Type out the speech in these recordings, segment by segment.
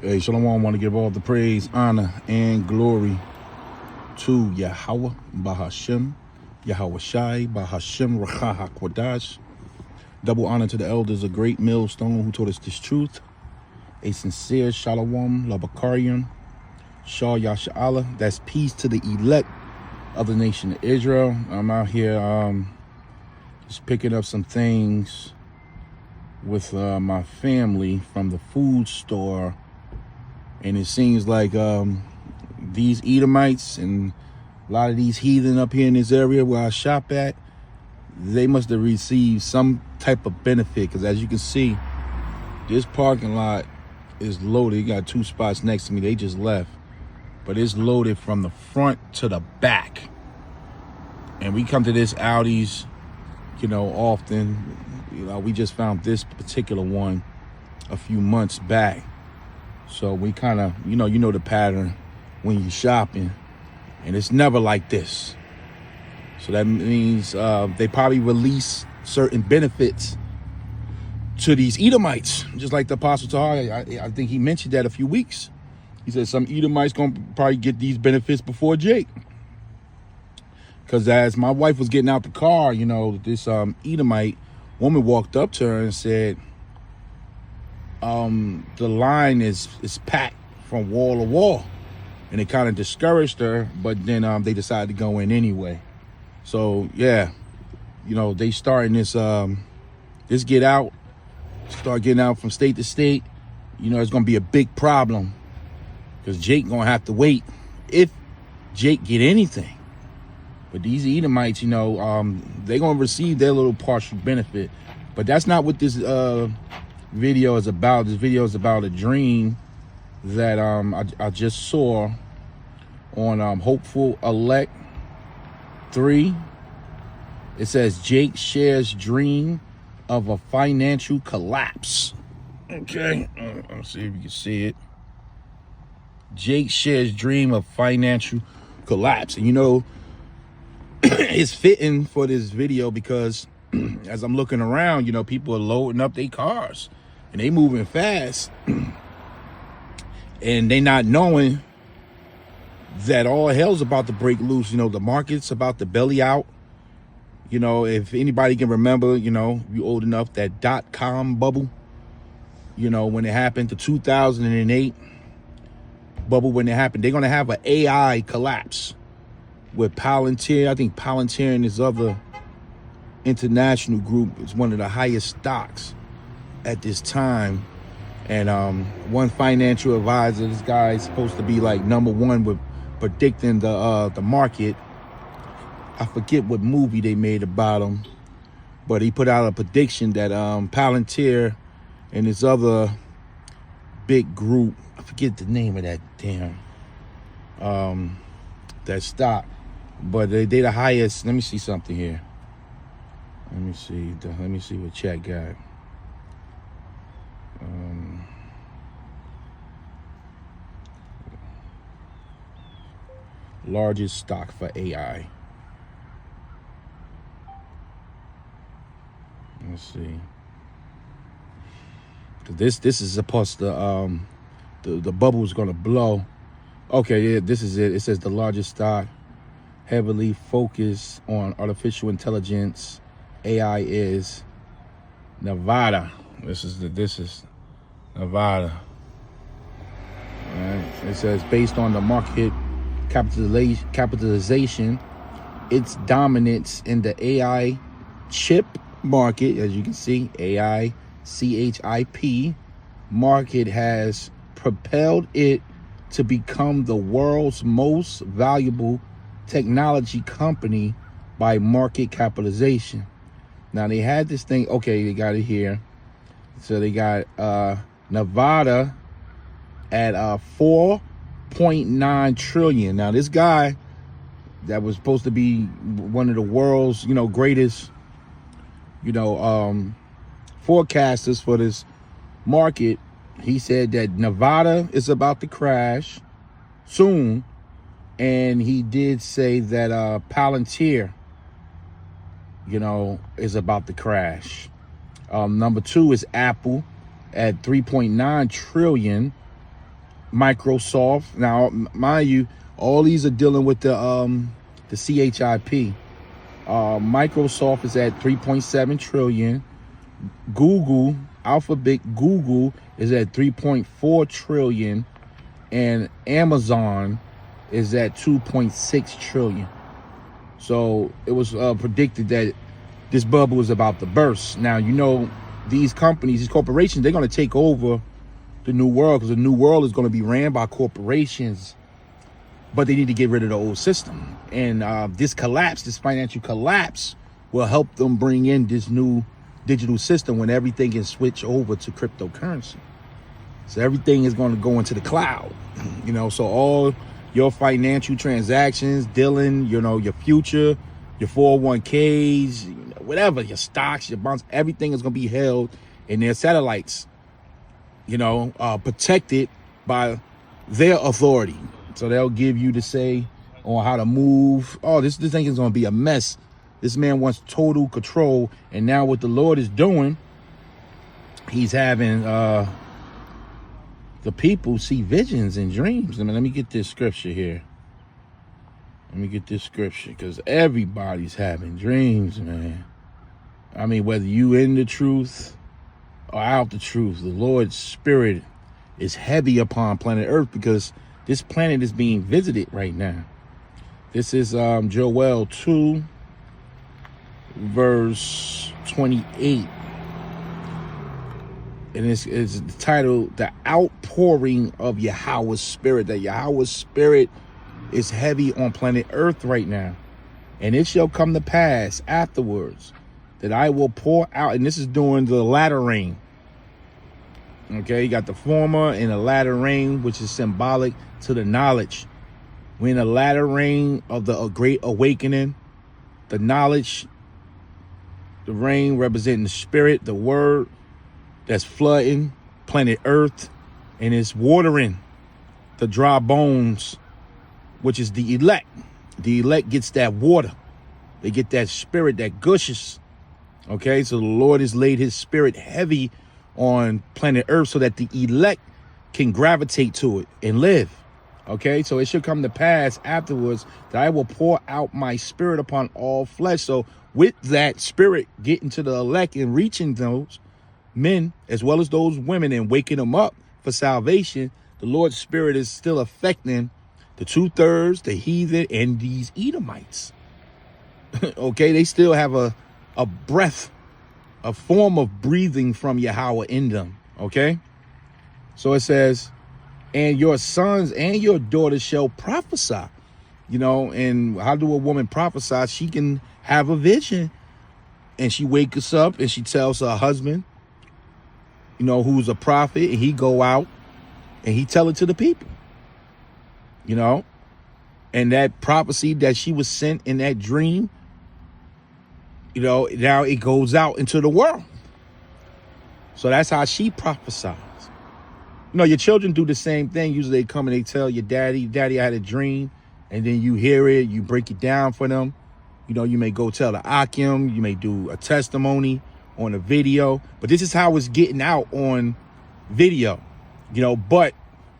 Hey, Shalom, I want to give all the praise, honor, and glory to Yahweh, Bahashem, Yahweh Shai, Bahashem, Racha HaKodash. Double honor to the elders, a great millstone who taught us this truth. A sincere Shalom, Labakarian, Shah Yasha'Allah. That's peace to the elect of the nation of Israel. I'm out here just picking up some things with my family from the food store. And it seems like these Edomites and a lot of these heathen up here in this area where I shop at, they must have received some type of benefit. Because as you can see, this parking lot is loaded. You got two spots next to me. They just left. But it's loaded from the front to the back. And we come to this Audi's, often. We just found this particular one a few months back. So we kind of, you know the pattern when you're shopping, and it's never like this. So that means they probably release certain benefits to these Edomites, just like the Apostle Tahar. I think he mentioned that a few weeks. He said some Edomites gonna probably get these benefits before Jake. Because as my wife was getting out the car, this Edomite woman walked up to her and said, the line is packed from wall to wall, and it kind of discouraged her, but then they decided to go in anyway. So yeah, they starting this start getting out from state to state. It's gonna be a big problem because Jake gonna have to wait if Jake get anything. But these Edomites, they're gonna receive their little partial benefit. But that's not what this video is about. This video is about a dream that I just saw on Hopeful Elect 3. It says Jake shares dream of a financial collapse. Okay, let's see if you can see it. Jake shares dream of financial collapse, and it's fitting for this video because as I'm looking around, people are loading up their cars. And they moving fast, and they not knowing that all hell's about to break loose. The market's about to belly out. If anybody can remember, you old enough, that .com bubble, when it happened, the 2008 bubble, when it happened, they're going to have an AI collapse with Palantir. I think Palantir and this other international group is one of the highest stocks at this time. And one financial advisor, this guy is supposed to be like #1 with predicting the market. I forget what movie they made about him, but he put out a prediction that Palantir and this other big group, I forget the name of that damn that stock, but they the highest. Let me see something here. Let me see what chat got. Largest stock for AI. Let's see. This is supposed to the bubble is gonna blow. Okay, yeah, this is it. It says the largest stock heavily focused on artificial intelligence AI is Nevada. This is Nevada. All right. It says based on the market capitalization, its dominance in the AI chip market, as you can see, AI CHIP market has propelled it to become the world's most valuable technology company by market capitalization. Now they had this thing, okay, they got it here. So they got Nevada at 4.9 trillion. Now this guy that was supposed to be one of the world's, greatest, forecasters for this market, he said that Nevada is about to crash soon. And he did say that Palantir, is about to Number 2 is Apple at 3.9 trillion. Microsoft. Now, mind you, all these are dealing with the CHIP. Microsoft is at 3.7 trillion. Google, Alphabet Google is at 3.4 trillion, and Amazon is at 2.6 trillion. So it was predicted that this bubble was about to burst. Now, you know, these companies, these corporations, they're going to take over the new world, because the new world is going to be ran by corporations, but they need to get rid of the old system. And this collapse, this financial collapse, will help them bring in this new digital system when everything can switch over to cryptocurrency. So everything is going to go into the cloud, you know, so all your financial transactions, dealing, you know, your future, your 401ks, you know, whatever, your stocks, your bonds, everything is going to be held in their satellites, you know, protected by their authority. So they'll give you the say on how to move. Oh, this thing is going to be a mess. This man wants total control. And now what the Lord is doing, he's having the people see visions and dreams. I mean, let me get this scripture here. Let me get this scripture, because everybody's having dreams, man. I mean, whether you in the truth or out the truth, the Lord's Spirit is heavy upon planet Earth, because this planet is being visited right now. This is Joel 2, verse 28. And it's titled, The Outpouring of Yahweh's Spirit. That Yahweh's Spirit is heavy on planet Earth right now. And it shall come to pass afterwards that I will pour out, and this is during the latter rain. Okay, you got the former and the latter rain, which is symbolic to the knowledge. We're in the latter rain of the great awakening. The knowledge, the rain representing the spirit, the word that's flooding planet Earth, and it's watering the dry bones, which is the elect. The elect gets that water. They get that spirit that gushes. Okay, so the Lord has laid his spirit heavy on planet Earth so that the elect can gravitate to it and live. Okay, so it should come to pass afterwards that I will pour out my spirit upon all flesh. So with that spirit getting to the elect and reaching those men as well as those women and waking them up for salvation, the Lord's Spirit is still affecting the 2/3, the heathen, and these Edomites. Okay, they still have a breath, a form of breathing from Yahweh in them. Okay, so it says, and your sons and your daughters shall prophesy. You know, and how do a woman prophesy? She can have a vision, and she wakes up and she tells her husband, you know, who's a prophet, and he go out and he tell it to the people, you know, and that prophecy that she was sent in that dream, you know, now it goes out into the world. So that's how she prophesies. You know, your children do the same thing. Usually they come and they tell your daddy, I had a dream, and then you hear it, you break it down for them. You know, you may go tell the Akim, you may do a testimony on a video, but this is how it's getting out on video, you know. But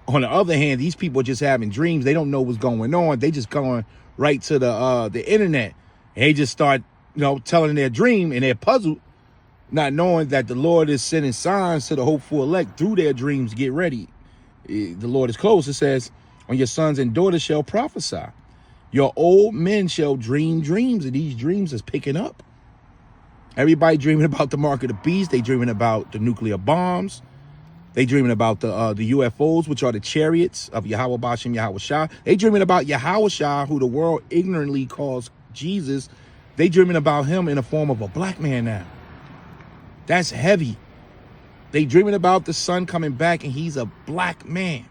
on the other hand, these people are just having dreams. They don't know what's going on. They just going right to the internet, and they just start, you know, telling their dream, and they're puzzled, not knowing that the Lord is sending signs to the hopeful elect through their dreams. Get ready. The Lord is close. It says, on your sons and daughters shall prophesy. Your old men shall dream dreams, and these dreams is picking up. Everybody dreaming about the mark of the beast. They dreaming about the nuclear bombs. They dreaming about the UFOs, which are the chariots of Yahweh Bashem Yahweh Shah. They dreaming about Yahweh Shah, who the world ignorantly calls Jesus. They dreaming about him in the form of a black man now. That's heavy. They dreaming about the son coming back, and he's a black man.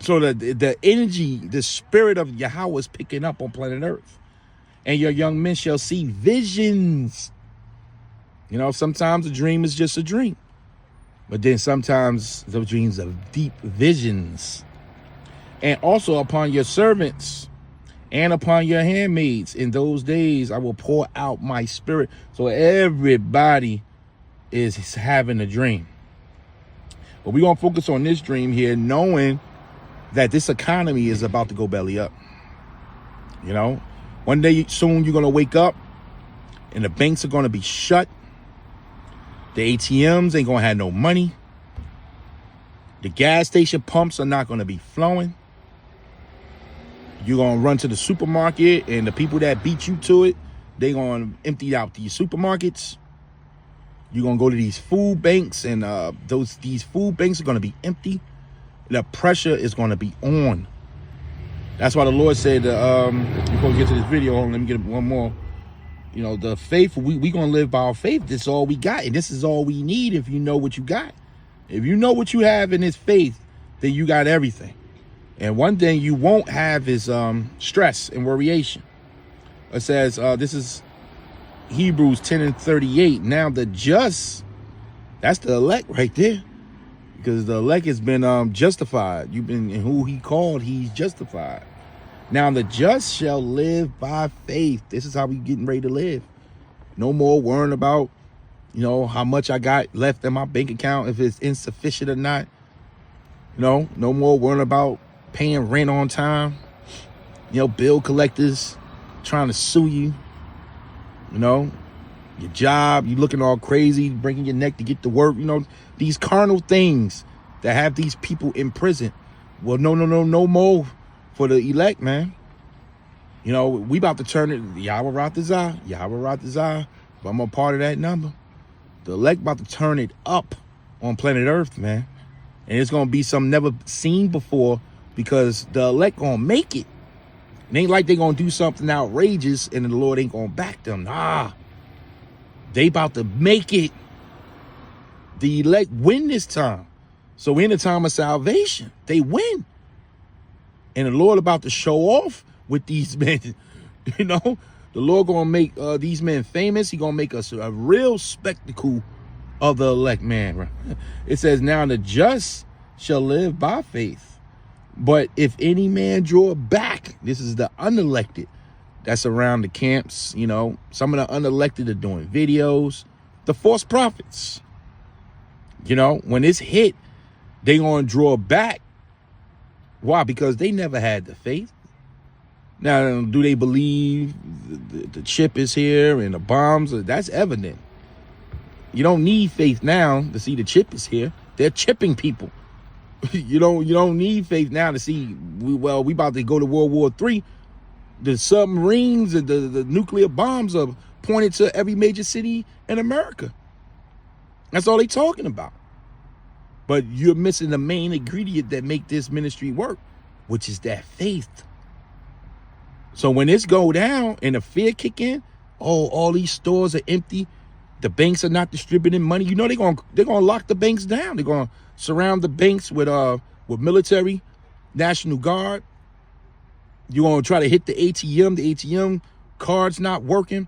So the energy, the spirit of Yahweh is picking up on planet Earth. And your young men shall see visions. You know, sometimes a dream is just a dream. But then sometimes the dreams are deep visions. And also upon your servants and upon your handmaids in those days I will pour out my spirit. So everybody is having a dream. But we're going to focus on this dream here, knowing that this economy is about to go belly up. You know, one day soon you're going to wake up and the banks are going to be shut. The ATMs ain't going to have no money. The gas station pumps are not going to be flowing. You're going to run to the supermarket, and the people that beat you to it, they're going to empty out these supermarkets. You're going to go to these food banks, and these food banks are going to be empty. The pressure is going to be on. That's why the Lord said, before we get to this video, let me get one more. You know, the faith, we going to live by our faith. This is all we got, and this is all we need if you know what you got. If you know what you have in this faith, then you got everything. And one thing you won't have is stress and worryation. It says, this is Hebrews 10:38. Now the just, that's the elect right there. Because the elect has been justified. You've been, in who he called, he's justified. Now the just shall live by faith. This is how we getting ready to live. No more worrying about, you know, how much I got left in my bank account, if it's insufficient or not. You know, no more worrying about paying rent on time. You know, bill collectors trying to sue you. You know, your job, you looking all crazy, breaking your neck to get to work. You know, these carnal things that have these people in prison. Well, no more for the elect, man. You know, we about to turn it, Yahweh Ratazah, but I'm a part of that number. The elect about to turn it up on planet Earth, man. And it's going to be something never seen before, because the elect going to make it. It ain't like they going to do something outrageous and the Lord ain't going to back them. Nah. They about to make it. The elect win this time. So we're in the time of salvation. They win. And the Lord about to show off with these men. You know, the Lord going to make these men famous. He going to make us a real spectacle of the elect man. It says, now the just shall live by faith. But if any man draw back, this is the unelected that's around the camps. You know, some of the unelected are doing videos, the false prophets. You know, when it's hit, they going to draw back. Why? Because they never had the faith. Now, do they believe the chip is here and the bombs? That's evident. You don't need faith now to see the chip is here. They're chipping people. You don't need faith now to see, we about to go to World War III. The submarines and the nuclear bombs are pointed to every major city in America. That's all they talking about. But you're missing the main ingredient that make this ministry work, which is that faith. So when this go down and the fear kick in, oh, all these stores are empty. The banks are not distributing money. You know they're gonna lock the banks down. They're gonna surround the banks with military, National Guard. You're gonna try to hit the ATM. The ATM card's not working,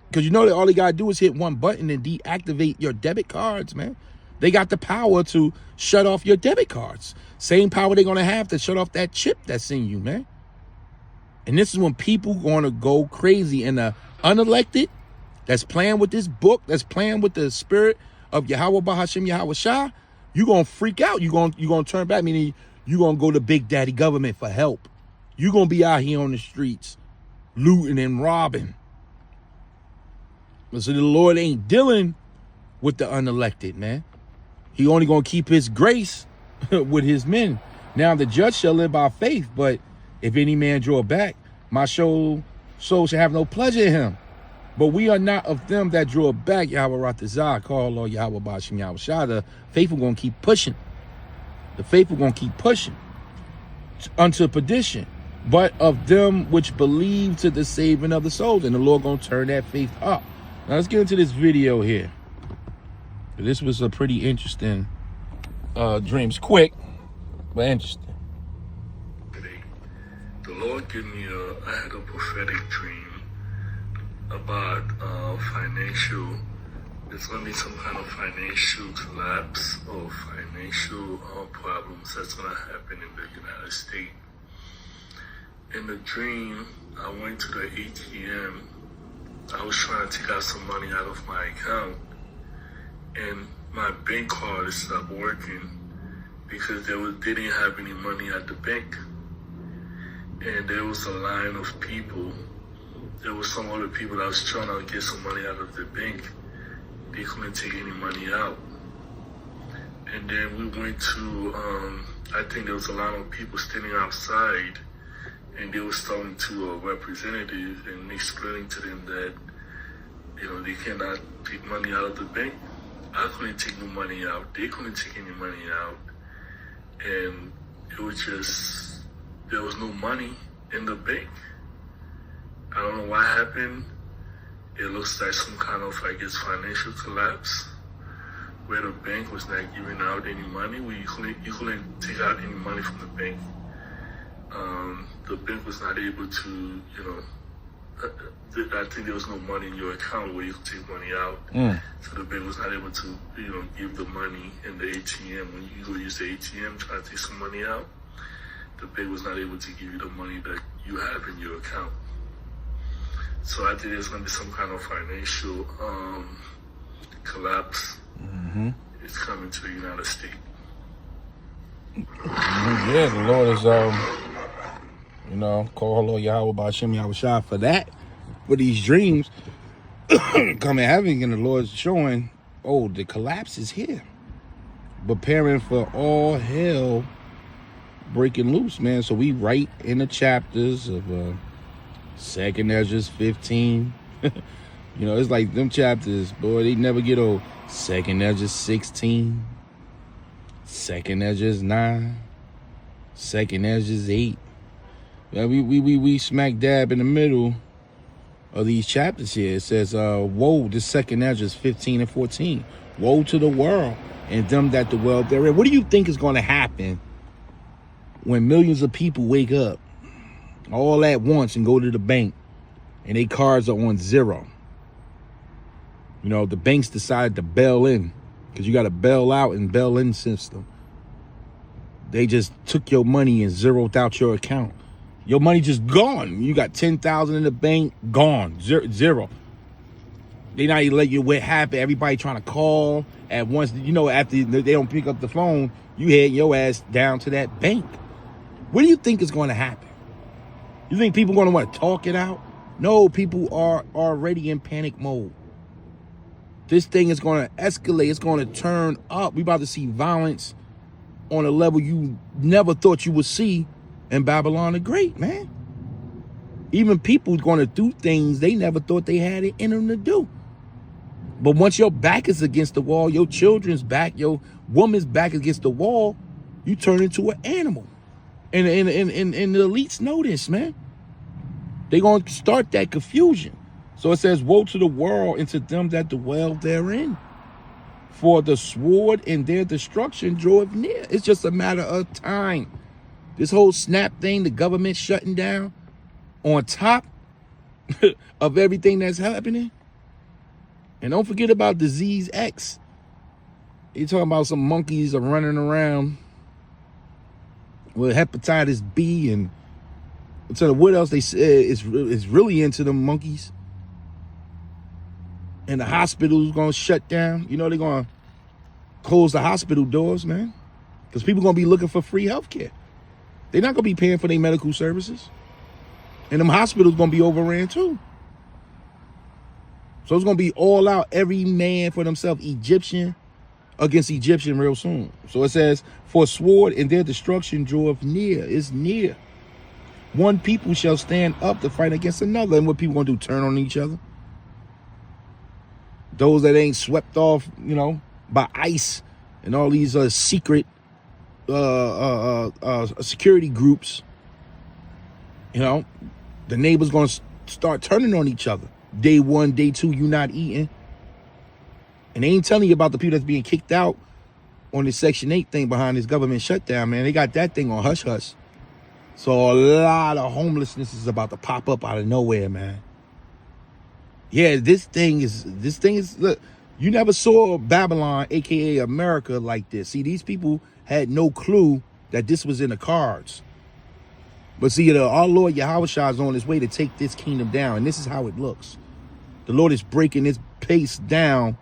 because you know that all they gotta do is hit one button and deactivate your debit cards, man. They got the power to shut off your debit cards. Same power they're gonna have to shut off that chip that's in you, man. And this is when people gonna go crazy, and the unelected that's playing with this book, that's playing with the spirit of Yahweh Bahashim Yahweh Shah, you're going to freak out. You're going to turn back, meaning you're going to go to Big Daddy government for help. You're going to be out here on the streets looting and robbing. So the Lord ain't dealing with the unelected, man. He only going to keep his grace with his men. Now the just shall live by faith, but if any man draw back, my soul shall have no pleasure in him. But we are not of them that draw back, Yahweh Ratazah, call Lord Yahweh Bashim Yahweh Shah. The faithful going to keep pushing. The faithful going to keep pushing unto perdition. But of them which believe to the saving of the souls. And the Lord going to turn that faith up. Now let's get into this video here. This was a pretty interesting dreams. Quick, but interesting. The Lord gave me I had a prophetic dream about there's going to be some kind of financial collapse or financial problems that's going to happen in the United States. In the dream, I went to the ATM. I was trying to take out some money out of my account, and my bank card stopped working. because they didn't have any money at the bank. And there was a line of people. There was some other people that was trying to get some money out of the bank. They couldn't take any money out. And then we went to, I think there was a lot of people standing outside, and they was talking to a representative and explaining to them that, they cannot take money out of the bank. I couldn't take no money out. They couldn't take any money out. And it was just, there was no money in the bank. I don't know what happened. It looks like some kind of, financial collapse where the bank was not giving out any money. You couldn't take out any money from the bank. The bank was not able to, I think there was no money in your account where you could take money out. So the bank was not able to, give the money in the ATM. When you go use the ATM, try to take some money out, the bank was not able to give you the money that you have in your account. So I think there's going to be some kind of financial collapse. It's coming to the United States. Yeah, the Lord is, call Lord Yahweh Ba'Shem Yahweh Shai for that, for these dreams coming having, and the Lord's showing, the collapse is here. Preparing for all hell breaking loose, man. So we right in the chapters of 2nd Ezra 15. It's like them chapters, boy, they never get old. 2nd Ezra 16. 2nd Ezra 9. 2nd Ezra 8. Yeah, we smack dab in the middle of these chapters here. It says, woe, the 2nd Ezra 15 and 14. Woe to the world and them that dwell therein. What do you think is going to happen when millions of people wake up all at once and go to the bank and their cards are on zero? The banks decided to bail in, because you got a bail out and bail in system. They just took your money and zeroed out your account. Your money just gone. You got 10,000 in the bank, gone, zero. They not even let you what happened. Everybody trying to call at once. After they don't pick up the phone, you head your ass down to that bank. What do you think is going to happen? You think people are going to want to talk it out? No, people are already in panic mode. This thing is going to escalate. It's going to turn up. We about to see violence on a level you never thought you would see in Babylon the Great, man. Even people going to do things they never thought they had it in them to do. But once your back is against the wall, your children's back, your woman's back against the wall, you turn into an animal. And the elites know this, man. They're going to start that confusion. So it says, woe to the world and to them that dwell therein. For the sword and their destruction draweth near. It's just a matter of time. This whole SNAP thing, the government shutting down, on top of everything that's happening. And don't forget about disease X. You're talking about some monkeys are running around with hepatitis B, and so what else they said is really into them monkeys. And the hospital's gonna shut down. They're gonna close the hospital doors, man, because people gonna be looking for free health care. They're not gonna be paying for their medical services, and them hospitals gonna be overran too. So it's gonna be all out, every man for themselves, Egyptian against Egyptian real soon. So it says, for sword and their destruction draweth near. It's near. One people shall stand up to fight against another. And what people gonna do? Turn on each other? Those that ain't swept off, by ICE and all these secret security groups. The neighbors gonna start turning on each other. Day 1, day 2, you not eating. And they ain't telling you about the people that's being kicked out on this Section 8 thing behind this government shutdown, man. They got that thing on hush-hush. So a lot of homelessness is about to pop up out of nowhere, man. Yeah, this thing is, look, you never saw Babylon, a.k.a. America, like this. See, these people had no clue that this was in the cards. But see, our Lord Yahweh Shai is on his way to take this kingdom down, and this is how it looks. The Lord is breaking this pace down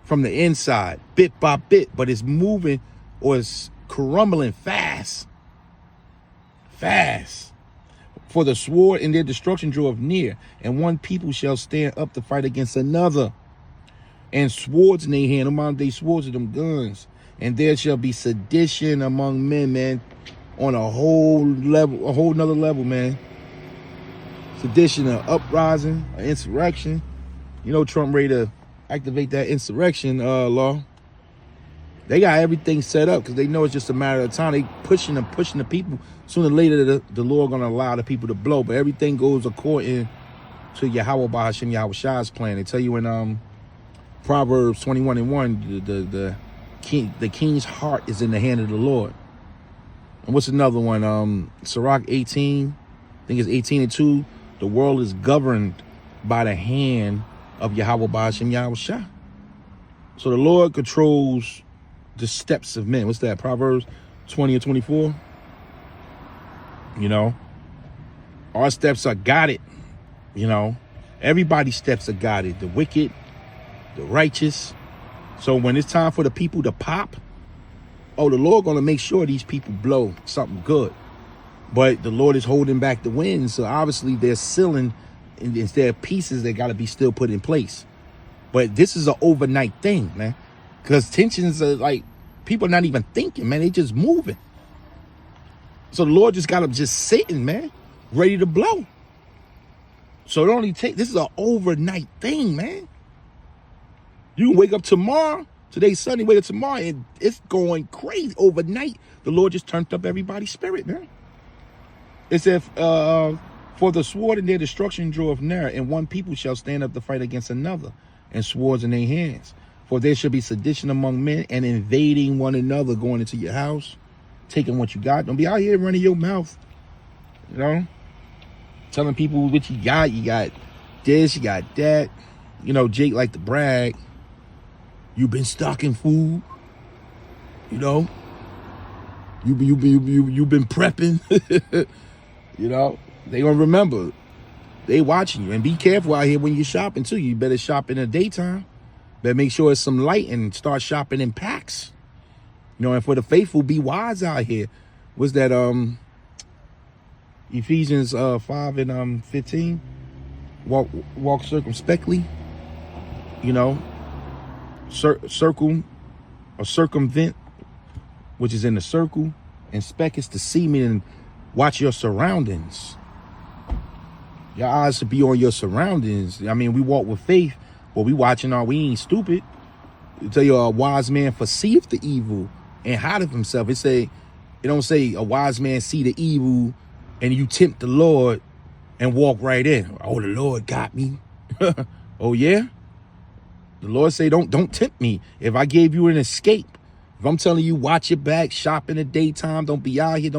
from the inside, bit by bit, but it's moving, or it's crumbling fast. Fast. For the sword and their destruction draweth near, and one people shall stand up to fight against another, and swords in their hand. Among they swords of them guns, and there shall be sedition among men, man, on a whole level, a whole nother level, man. Sedition, an uprising, an insurrection. You know, Trump ready to activate that insurrection law. They got everything set up because they know it's just a matter of time. They pushing the people. Sooner or later, the Lord going to allow the people to blow. But everything goes according to Yahweh Bahashim Yahweh Shai's plan. They tell you in Proverbs 21:1, the king's heart is in the hand of the Lord. And what's another one? Sirach 18, I think it's 18:2. The world is governed by the hand of Yahweh Bahashim Yahweh Shai. So the Lord controls the steps of men. What's that? Proverbs 20:24. You know, our steps are guided. You know, everybody's steps are guided. The wicked, the righteous. So when it's time for the people to pop, oh, the Lord gonna make sure these people blow something good. But the Lord is holding back the wind. So obviously they're sealing, and there are pieces that got to be still put in place. But this is an overnight thing, man. Because tensions are like, people are not even thinking, man. They just moving. So the Lord just got them just sitting, man, ready to blow. So it only take, this is an overnight thing, man. You can wake up tomorrow, today's Sunday, wake up tomorrow, and it's going crazy. Overnight, the Lord just turned up everybody's spirit, man. It said, for the sword and their destruction draweth near, and one people shall stand up to fight against another, and swords in their hands. For there shall be sedition among men, and invading one another, going into your house, taking what you got. Don't be out here running your mouth, you know, telling people what you got. You got this, you got that. You know, Jake like to brag. You've been stocking food, you know. You've been prepping. You know, they gonna remember. They watching you. And be careful out here when you're shopping too. You better shop in the daytime. Better make sure it's some light and start shopping in packs. You know, and for the faithful, be wise out here. What's that? Ephesians 5:15. Walk circumspectly. You know, circle or circumvent, which is in the circle, and spec is to see, meaning watch your surroundings. Your eyes should be on your surroundings. I mean, we walk with faith, but we ain't stupid. You tell you a wise man foreseeth the evil and hideth himself. It don't say a wise man see the evil and you tempt the Lord and walk right in. Oh, the Lord got me. Oh yeah? The Lord say, don't tempt me. If I gave you an escape, if I'm telling you, watch your back, shop in the daytime, don't be out here,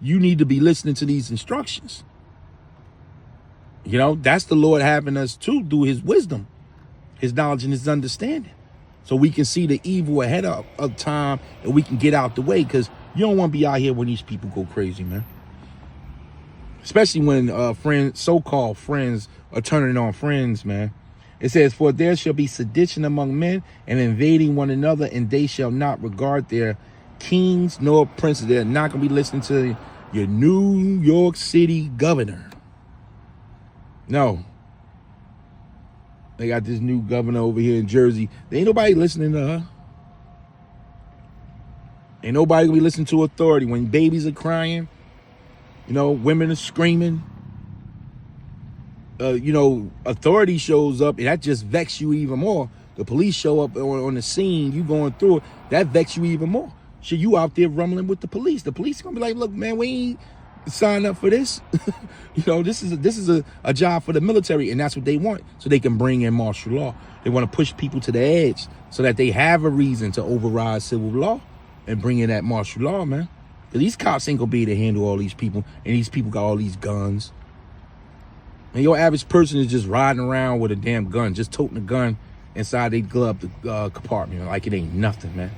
you need to be listening to these instructions. You know, that's the Lord having us to do his wisdom, his knowledge and his understanding. So we can see the evil ahead of time and we can get out the way, because you don't want to be out here when these people go crazy, man. Especially when so-called friends are turning on friends, man. It says, for there shall be sedition among men and invading one another, and they shall not regard their kings nor princes. They're not going to be listening to your New York City governor. No. They got this new governor over here in Jersey. There ain't nobody listening to her. Ain't nobody going to be listening to authority. When babies are crying, you know, women are screaming. You know, authority shows up, and that just vexes you even more. The police show up on the scene, you going through it, that vexes you even more. Shit, you out there rumbling with the police. The police gonna be like, look, man, we ain't signed up for this. You know, this is a job for the military, and that's what they want, so they can bring in martial law. They want to push people to the edge so that they have a reason to override civil law and bring in that martial law, man. These cops ain't gonna be able to handle all these people, and these people got all these guns. And your average person is just riding around with a damn gun, just toting a gun inside their glove compartment like it ain't nothing, man.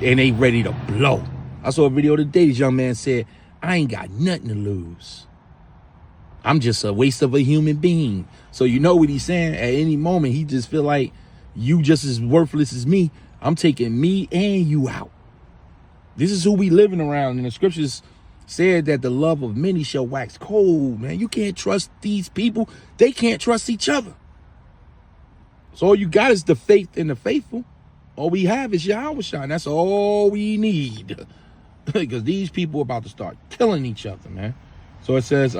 And they ready to blow. I saw a video today. This young man said, I ain't got nothing to lose. I'm just a waste of a human being. So you know what he's saying? At any moment, he just feel like you just as worthless as me. I'm taking me and you out. This is who we living around. And the scriptures said that the love of many shall wax cold, man. You can't trust these people. They can't trust each other. So all you got is the faith in the faithful. All we have is Yahweh Shai. That's all we need. Because these people are about to start killing each other, man. So it says,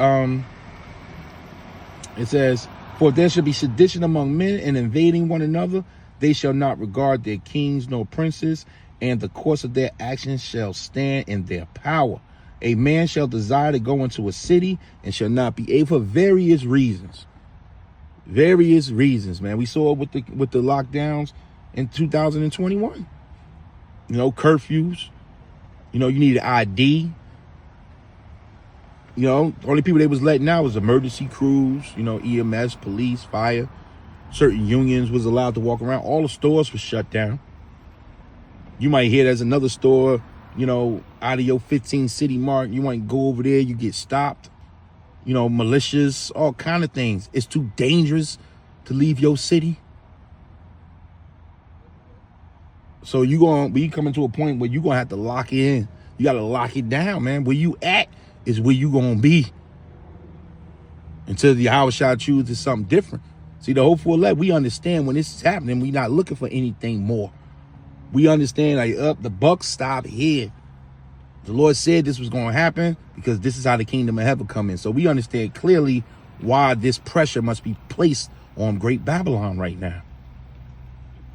for there shall be sedition among men and invading one another. They shall not regard their kings nor princes, and the course of their actions shall stand in their power. A man shall desire to go into a city and shall not be able for various reasons. Various reasons, man. We saw it with the lockdowns in 2021. You know, curfews. You know, you need an ID. You know, the only people they was letting out was emergency crews, you know, EMS, police, fire. Certain unions was allowed to walk around. All the stores were shut down. You might hear there's another store, you know, out of your 15 city mark. You might go over there, you get stopped. You know, militias, all kind of things. It's too dangerous to leave your city. So you coming to a point where you're going to have to lock it in. You got to lock it down, man. Where you at is where you going to be. Until the Yahweh Shai chooses something different. See, the hopeful elect, we understand when this is happening, we not looking for anything more. We understand, like, the buck stop here. The Lord said this was going to happen because this is how the kingdom of heaven come in. So we understand clearly why this pressure must be placed on Great Babylon right now.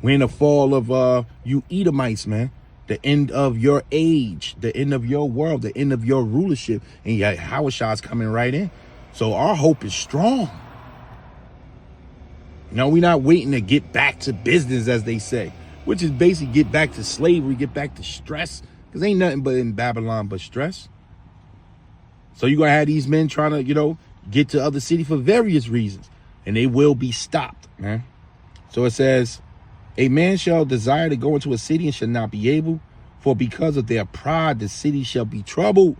We're in the fall of you Edomites, man. The end of your age, the end of your world, the end of your rulership. And Yahweh Shai's coming right in. So our hope is strong. You know, we're not waiting to get back to business, as they say, which is basically get back to slavery, get back to stress. Because ain't nothing but in Babylon but stress. So you're going to have these men trying to, you know, get to other cities for various reasons. And they will be stopped, man. So it says, a man shall desire to go into a city and shall not be able. For because of their pride, the city shall be troubled.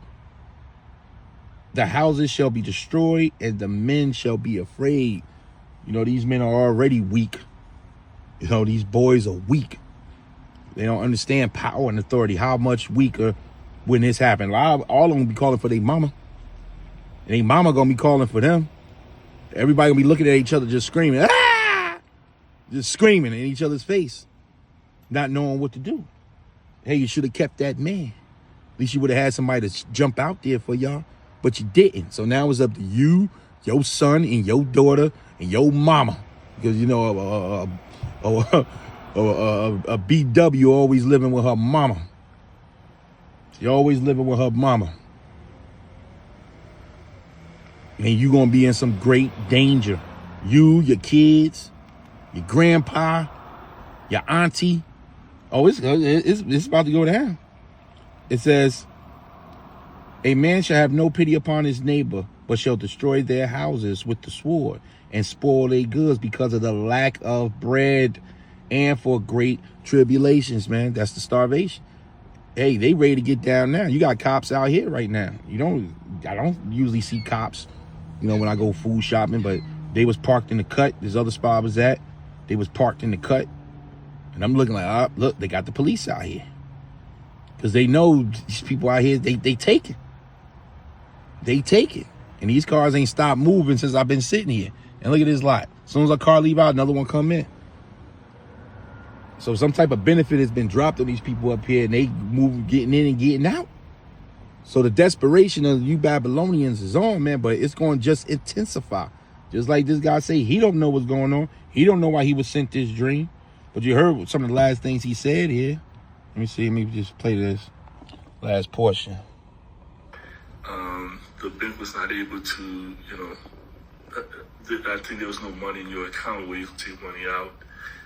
The houses shall be destroyed and the men shall be afraid. You know, these men are already weak. You know, these boys are weak. They don't understand power and authority. How much weaker when this happened? All of them be calling for their mama. And their mama gonna be calling for them. Everybody gonna be looking at each other just screaming. Ah! Just screaming in each other's face. Not knowing what to do. Hey, you should have kept that man. At least you would have had somebody to jump out there for y'all. But you didn't. So now it's up to you, your son, and your daughter, and your mama. Because, you know, a BW always living with her mama. She always living with her mama. And you going to be in some great danger. You, your kids, your grandpa, your auntie. Oh, it's about to go down. It says, a man shall have no pity upon his neighbor, but shall destroy their houses with the sword and spoil their goods because of the lack of bread and for great tribulations, man. That's the starvation. Hey, they ready to get down now. You got cops out here right now. I don't usually see cops, you know, when I go food shopping, but they was parked in the cut. This other spot I was at, they was parked in the cut. And I'm looking like, look, they got the police out here. Because they know these people out here, they take it. They take it. And these cars ain't stopped moving since I've been sitting here. And look at this lot. As soon as a car leave out, another one come in. So some type of benefit has been dropped on these people up here, and they move, getting in and getting out. So the desperation of you Babylonians is on, man, but it's going to just intensify. Just like this guy say, he don't know what's going on. He don't know why he was sent this dream. But you heard some of the last things he said here. Let me see. Let me just play this last portion. The bank was not able to, you know, I think there was no money in your account where you could take money out.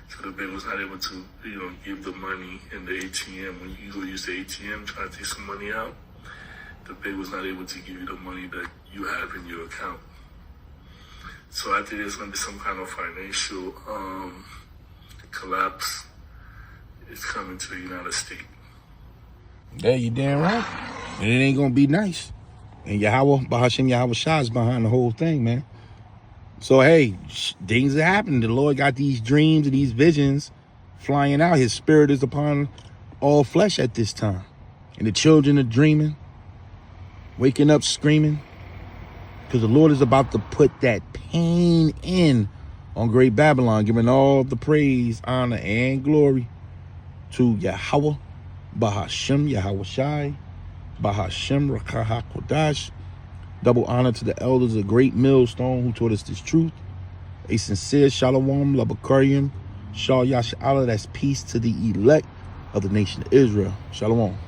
So the bank was not able to, you know, give the money in the ATM. When you go use the ATM, trying to take some money out, the bank was not able to give you the money that you have in your account. So I think there's going to be some kind of financial collapse. It's coming to the United States. Yeah, you damn right. And it ain't going to be nice. And Yahweh, Bahashem Yahweh Shai is behind the whole thing, man. So, hey, things are happening. The Lord got these dreams and these visions flying out. His spirit is upon all flesh at this time. And the children are dreaming, waking up screaming, because the Lord is about to put that pain in on Great Babylon, giving all the praise, honor, and glory to Yahweh, Bahashem, Yahweh Shai, Bahashem, Rakah HaKodash. Double honor to the elders of Great Millstone who taught us this truth. A sincere Shalom, Labakarian, Shal Yasha'Allah, that's peace to the elect of the nation of Israel. Shalom.